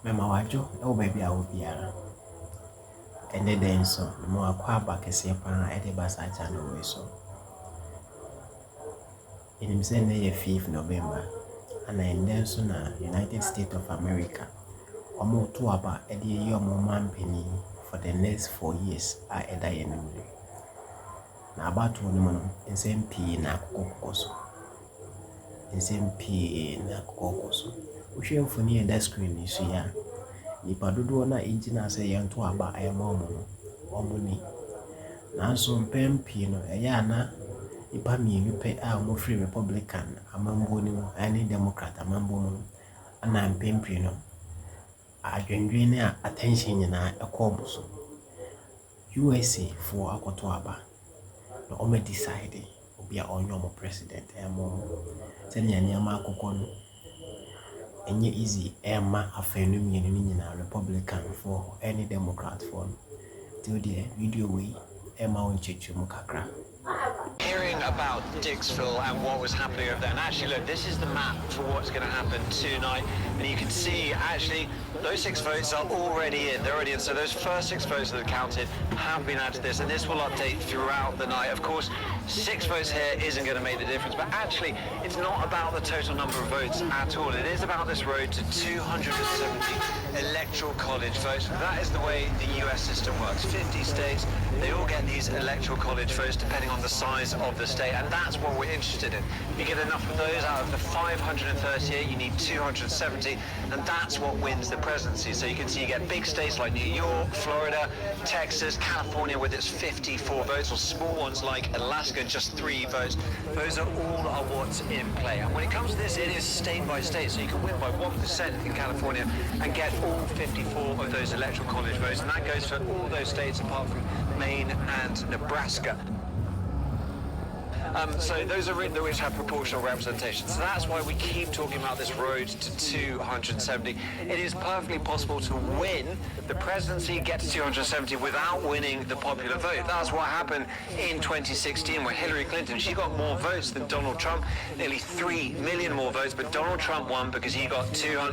Mema wadwo ɛwɔ baabi a wo biara. Ɛnɛ dɛ nso mema wakɔ aba kɛseɛ paa ɛde ba saa channel wei so. Ɛnim sɛ nnɛ yɛ 5th November ana ɛnnɛ nso na United States of America ɔmo to aba ɛde yi ɔmo mampanin for the next 4 years a ɛda yɛn anim. Na abatoɔ no mu no nsɛm pii na akokɔ so. Nsɛm pii na akokɔ so. Wohwɛ mfoni ɛda screen ni so ya. Nipa dodoɔ na ɛgyina sɛ yɛnto aba ɛma ɔmo no ɔmo ni. Nanso mpɛn pii no ɛyɛ ana nipa mmienu pɛ a ɔmo free Republican amambuo no mu ɛne Democrat amambuo mu no ana mpɛn pii no adwendwen ne attention nyinaa ɛkɔ ɔmo so. USA foɔ akɔto aba na ɔmo decide obi a ɔnyɛ ɔmo president ɛma ɔmo. Sɛnea nneɛma akokɔ no ɛnyɛ easy ɛma afɛn no mmienu no nyinaa Republican foɔ ɛne Democrat foɔ no. Nti deɛ video wei ɛma wo nkyɛkyerɛ mu kakra. Hearing about Dixville and what was happening over there, and actually look, this is the map for what's going to happen tonight, and you can see actually those 6 votes are already in, they're already in, so those first 6 votes that are counted have been added to this, and this will update throughout the night. Of course, 6 votes here isn't going to make the difference, but actually it's not about the total number of votes at all. It is about this road to 270 electoral college votes. That is the way the US system works. 50 states, they all get these electoral college votes depending on the size of the state, and that's what we're interested in. If you get enough of those out of the 538, you need 270, and that's what wins the presidency. So you can see you get big states like New York, Florida, Texas, California with its 54 votes, or small ones like Alaska, just 3 votes. Those are all what's in play. And when it comes to this, it is state by state, so you can win by 1% in California and get all 54 of those electoral college votes, and that goes for all those states apart from Maine and Nebraska. So those are written which have proportional representation. So that's why we keep talking about this road to 270. It is perfectly possible to win the presidency, get to 270 without winning the popular vote. That's what happened in 2016 where Hillary Clinton, she got more votes than Donald Trump, nearly 3 million more votes, but Donald Trump won because he got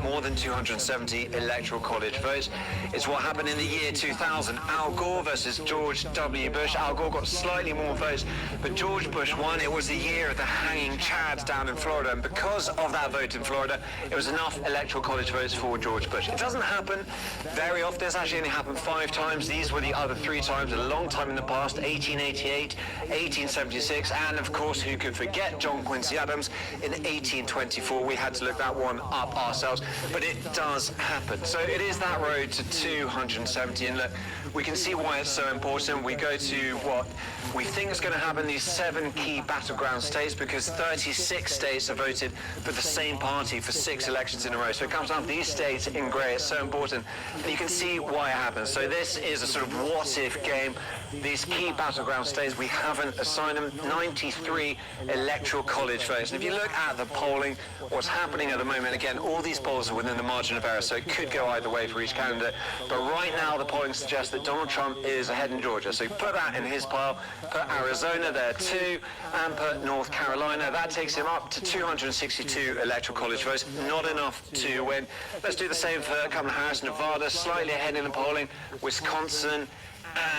more than 270 electoral college votes. It's what happened in the year 2000. Al Gore versus George W. Bush. Al Gore got slightly more votes, but George Bush won. It was the year of the hanging chads down in Florida, and because of that vote in Florida, it was enough electoral college votes for George Bush. It doesn't happen very often. It's actually only happened 5 times. These were the other 3 times a long time in the past: 1888, 1876, and of course, who could forget John Quincy Adams in 1824. We had to look that one up ourselves, but it does happen. So it is that road to 270, and look, we can see why it's so important. We go to what we think is going to happen, these 7 key battleground states, because 36 states have voted for the same party for 6 elections in a row. So it comes down to these states in grey. It's so important. And you can see why it happens. So this is a sort of what-if game. These key battleground states, we haven't assigned them 93 electoral college votes. And if you look at the polling, what's happening at the moment, again, all these polls are within the margin of error, so it could go either way for each candidate. But right now, the polling suggests that Donald Trump is ahead in Georgia. So put that in his pile, put Arizona there too, and put North Carolina. That takes him up to 262 electoral college votes. Not enough to win. Let's do the same for Kamala Harris. Nevada, slightly ahead in the polling. Wisconsin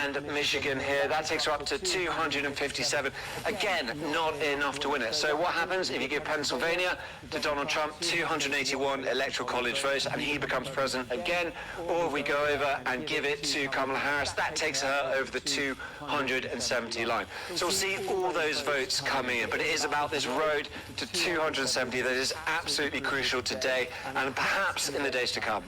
and Michigan here. That takes her up to 257. Again, not enough to win it. So what happens if you give Pennsylvania to Donald Trump, 281 electoral college votes, and he becomes president again? Or if we go over and give it to Kamala Harris, that takes her over the 270 line. So we'll see all those votes coming in, but it is about this road to 270 that is absolutely crucial today and perhaps in the days to come.